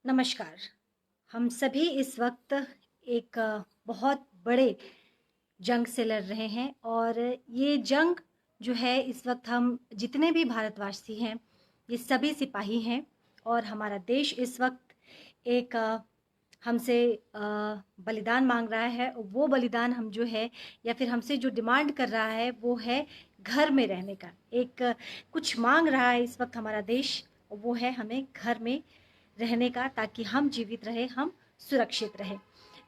नमस्कार। हम सभी इस वक्त एक बहुत बड़े जंग से लड़ रहे हैं और ये जंग जो है इस वक्त हम जितने भी भारतवासी हैं ये सभी सिपाही हैं और हमारा देश इस वक्त एक हमसे बलिदान मांग रहा है। वो बलिदान हम जो है या फिर हमसे जो डिमांड कर रहा है वो है घर में रहने का। एक कुछ मांग रहा है इस वक्त हमारा देश, वो है हमें घर में रहने का ताकि हम जीवित रहे, हम सुरक्षित रहे।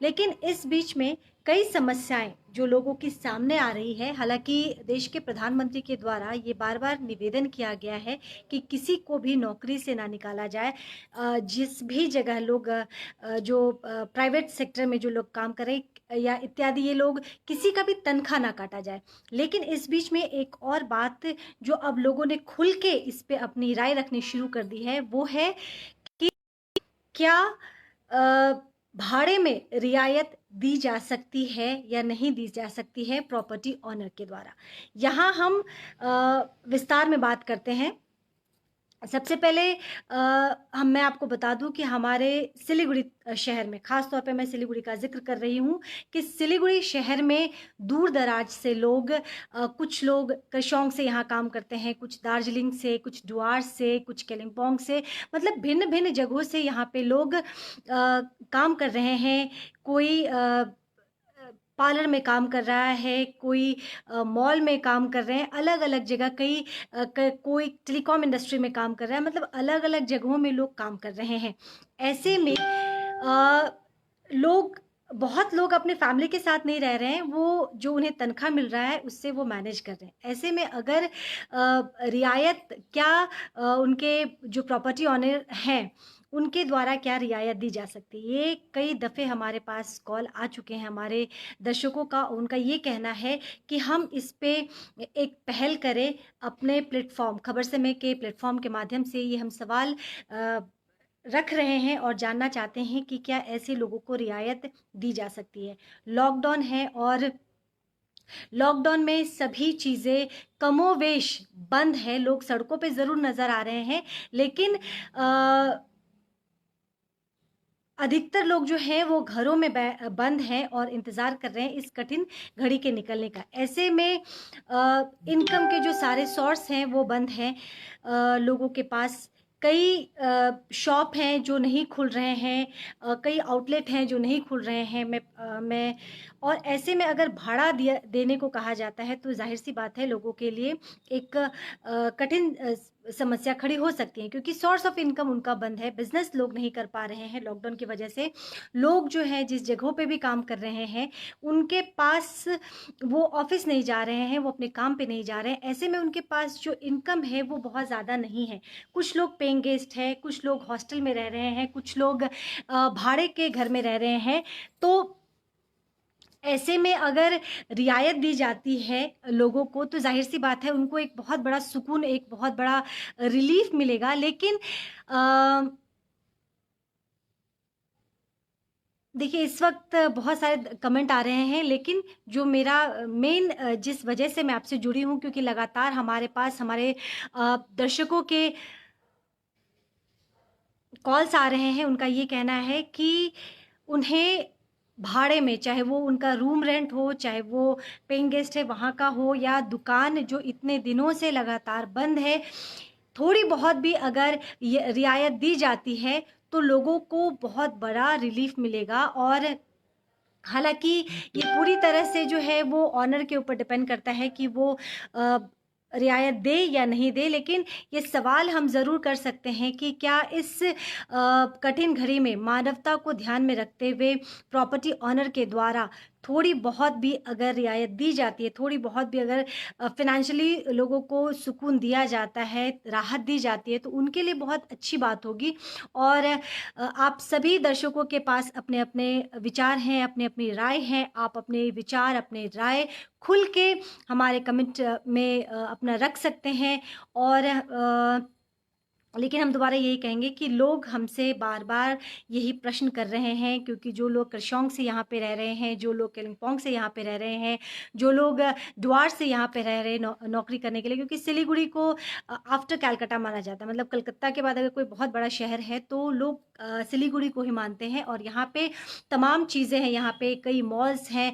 लेकिन इस बीच में कई समस्याएं जो लोगों के सामने आ रही है। हालांकि देश के प्रधानमंत्री के द्वारा ये बार बार निवेदन किया गया है कि किसी को भी नौकरी से ना निकाला जाए। जिस भी जगह लोग जो प्राइवेट सेक्टर में जो लोग काम करें या इत्यादि, ये लोग किसी का भी तनख्वाह ना काटा जाए। लेकिन इस बीच में एक और बात जो अब लोगों ने खुल के इस पे अपनी राय रखनी शुरू कर दी है वो है कि क्या भाड़े में रियायत दी जा सकती है या नहीं दी जा सकती है प्रॉपर्टी ऑनर के द्वारा। यहाँ हम विस्तार में बात करते हैं। सबसे पहले मैं आपको बता दूं कि हमारे सिलीगुड़ी शहर में, खास तौर पे मैं सिलीगुड़ी का जिक्र कर रही हूँ कि सिलीगुड़ी शहर में दूर दराज से लोग, कुछ लोग कशोंग से यहाँ काम करते हैं, कुछ दार्जिलिंग से, कुछ डुआर से, कुछ केलिम्पोंग से, मतलब भिन्न भिन्न जगहों से यहाँ पे लोग काम कर रहे हैं। कोई पार्लर में काम कर रहा है, कोई मॉल में काम कर रहे हैं, अलग अलग जगह। कोई टेलीकॉम इंडस्ट्री में काम कर रहा है, मतलब अलग अलग जगहों में लोग काम कर रहे हैं। ऐसे में लोग, बहुत लोग अपने फैमिली के साथ नहीं रह रहे हैं, वो जो उन्हें तनख्वाह मिल रहा है उससे वो मैनेज कर रहे हैं। ऐसे में अगर रियायत क्या, उनके जो प्रॉपर्टी ऑनर हैं उनके द्वारा क्या रियायत दी जा सकती है, ये कई दफ़े हमारे पास कॉल आ चुके हैं हमारे दर्शकों का। उनका ये कहना है कि हम इस पे एक पहल करें। अपने प्लेटफॉर्म, खबर समय के प्लेटफॉर्म के माध्यम से ये हम सवाल रख रहे हैं और जानना चाहते हैं कि क्या ऐसे लोगों को रियायत दी जा सकती है। लॉकडाउन है और लॉकडाउन में सभी चीज़ें कमोवेश बंद है। लोग सड़कों पे ज़रूर नज़र आ रहे हैं, लेकिन अधिकतर लोग जो हैं वो घरों में बंद हैं और इंतज़ार कर रहे हैं इस कठिन घड़ी के निकलने का। ऐसे में इनकम के जो सारे सोर्स हैं वो बंद हैं। लोगों के पास कई शॉप हैं जो नहीं खुल रहे हैं, कई आउटलेट हैं जो नहीं खुल रहे हैं। मैं और ऐसे में अगर भाड़ा देने को कहा जाता है तो जाहिर सी बात है लोगों के लिए एक कठिन समस्या खड़ी हो सकती है, क्योंकि सोर्स ऑफ इनकम उनका बंद है। बिजनेस लोग नहीं कर पा रहे हैं लॉकडाउन की वजह से। लोग जो है जिस जगहों पे भी काम कर रहे हैं उनके पास, वो ऑफिस नहीं जा रहे हैं, वो अपने काम पे नहीं जा रहे हैं। ऐसे में उनके पास जो इनकम है वो बहुत ज़्यादा नहीं है। कुछ लोग पेइंग गेस्ट है, कुछ लोग हॉस्टल में रह रहे हैं, कुछ लोग भाड़े के घर में रह रहे हैं। तो ऐसे में अगर रियायत दी जाती है लोगों को तो जाहिर सी बात है उनको एक बहुत बड़ा सुकून, एक बहुत बड़ा रिलीफ मिलेगा। लेकिन देखिए, इस वक्त बहुत सारे कमेंट आ रहे हैं, लेकिन जो मेरा मेन, जिस वजह से मैं आपसे जुड़ी हूँ, क्योंकि लगातार हमारे पास हमारे दर्शकों के कॉल्स आ रहे हैं। उनका ये कहना है कि उन्हें भाड़े में, चाहे वो उनका रूम रेंट हो, चाहे वो पेइंग गेस्ट है वहाँ का हो, या दुकान जो इतने दिनों से लगातार बंद है, थोड़ी बहुत भी अगर ये रियायत दी जाती है तो लोगों को बहुत बड़ा रिलीफ मिलेगा। और हालांकि ये पूरी तरह से जो है वो ऑनर के ऊपर डिपेंड करता है कि वो रियायत दे या नहीं दे। लेकिन ये सवाल हम ज़रूर कर सकते हैं कि क्या इस कठिन घड़ी में मानवता को ध्यान में रखते हुए प्रॉपर्टी ऑनर के द्वारा थोड़ी बहुत भी अगर रियायत दी जाती है, थोड़ी बहुत भी अगर फिनेंशियली लोगों को सुकून दिया जाता है, राहत दी जाती है, तो उनके लिए बहुत अच्छी बात होगी। और आप सभी दर्शकों के पास अपने अपने विचार हैं, अपनी अपनी राय हैं। आप अपने विचार, अपने राय खुल के हमारे कमेंट में अपना रख सकते हैं। और लेकिन हम दोबारा यही कहेंगे कि लोग हमसे बार बार यही प्रश्न कर रहे हैं, क्योंकि जो लोग करशोंग से यहाँ पे रह रहे हैं, जो लोग केलिम्पोंग से यहाँ पे रह रहे हैं, जो लोग द्वार से यहाँ पे रह रहे हैं नौकरी करने के लिए, क्योंकि सिलीगुड़ी को आफ्टर कैलकाटा माना जाता है। मतलब कलकत्ता के बाद अगर कोई बहुत बड़ा शहर है तो लोग सिलीगुड़ी को ही मानते हैं और यहाँ पे तमाम चीज़ें हैं, यहाँ पे कई मॉल्स हैं।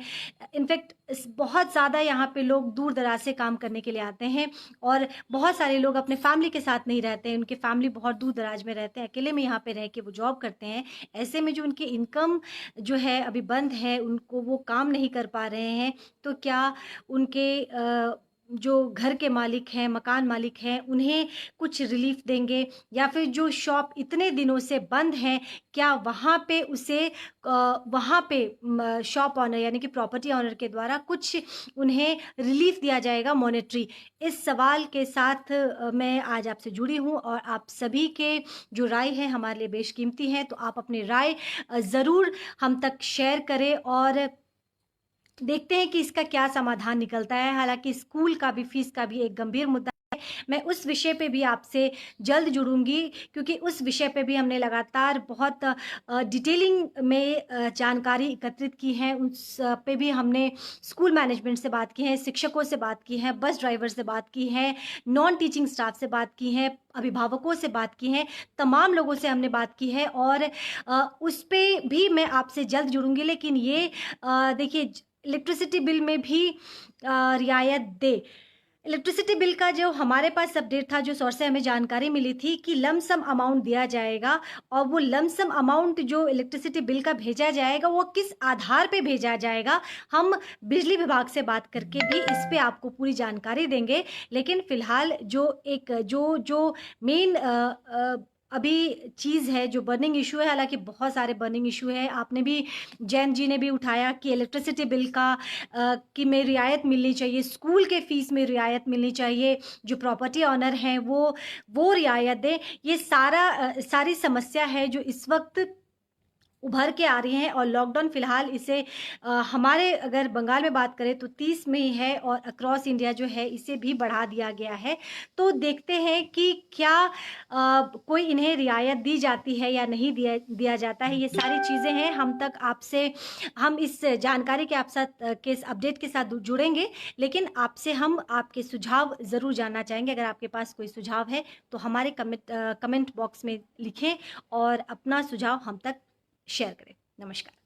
इनफैक्ट बहुत ज़्यादा यहाँ पे लोग दूर दराज से काम करने के लिए आते हैं और बहुत सारे लोग अपने फैमिली के साथ नहीं रहते हैं, उनके फैमिली बहुत दूर दराज में रहते हैं, अकेले में यहाँ पे रह के वो जॉब करते हैं। ऐसे में जो उनकी इनकम जो है अभी बंद है, उनको वो काम नहीं कर पा रहे हैं, तो क्या उनके जो घर के मालिक हैं, मकान मालिक हैं, उन्हें कुछ रिलीफ देंगे? या फिर जो शॉप इतने दिनों से बंद हैं, क्या वहाँ पे उसे वहाँ पे शॉप ऑनर यानी कि प्रॉपर्टी ऑनर के द्वारा कुछ उन्हें रिलीफ दिया जाएगा मॉनेटरी? इस सवाल के साथ मैं आज आपसे जुड़ी हूँ और आप सभी के जो राय है हमारे लिए बेशकीमती हैं, तो आप अपनी राय ज़रूर हम तक शेयर करें और देखते हैं कि इसका क्या समाधान निकलता है। हालांकि स्कूल का भी, फीस का भी एक गंभीर मुद्दा है। मैं उस विषय पे भी आपसे जल्द जुड़ूंगी, क्योंकि उस विषय पे भी हमने लगातार बहुत डिटेलिंग में जानकारी एकत्रित की है। उस पे भी हमने स्कूल मैनेजमेंट से बात की है, शिक्षकों से बात की है, बस ड्राइवर से बात की है, नॉन टीचिंग स्टाफ से बात की है, अभिभावकों से बात की है, तमाम लोगों से हमने बात की है और उस पे भी मैं आपसे जल्द जुड़ूंगी। लेकिन ये देखिए, इलेक्ट्रिसिटी बिल में भी रियायत दे। इलेक्ट्रिसिटी बिल का जो हमारे पास अपडेट था, जो सोर्स से हमें जानकारी मिली थी कि लमसम अमाउंट दिया जाएगा और वो लमसम अमाउंट जो इलेक्ट्रिसिटी बिल का भेजा जाएगा वो किस आधार पे भेजा जाएगा, हम बिजली विभाग से बात करके भी इस पे आपको पूरी जानकारी देंगे। लेकिन फिलहाल जो एक जो मेन अभी चीज़ है, जो बर्निंग इशू है, हालांकि बहुत सारे बर्निंग इशू है, आपने भी, जैन जी ने भी उठाया कि इलेक्ट्रिसिटी बिल का कि में रियायत मिलनी चाहिए, स्कूल के फीस में रियायत मिलनी चाहिए, जो प्रॉपर्टी ऑनर हैं वो रियायत दें। ये सारी समस्या है जो इस वक्त उभर के आ रही हैं और लॉकडाउन फिलहाल इसे हमारे अगर बंगाल में बात करें तो 30 में ही है और अक्रॉस इंडिया जो है इसे भी बढ़ा दिया गया है। तो देखते हैं कि क्या कोई इन्हें रियायत दी जाती है या नहीं दिया जाता है। ये सारी चीज़ें हैं, हम इस जानकारी के आप साथ के इस अपडेट के साथ जुड़ेंगे, लेकिन आपसे हम आपके सुझाव ज़रूर जानना चाहेंगे। अगर आपके पास कोई सुझाव है तो हमारे कमेंट बॉक्स में लिखें और अपना सुझाव हम तक शेयर करें। नमस्कार।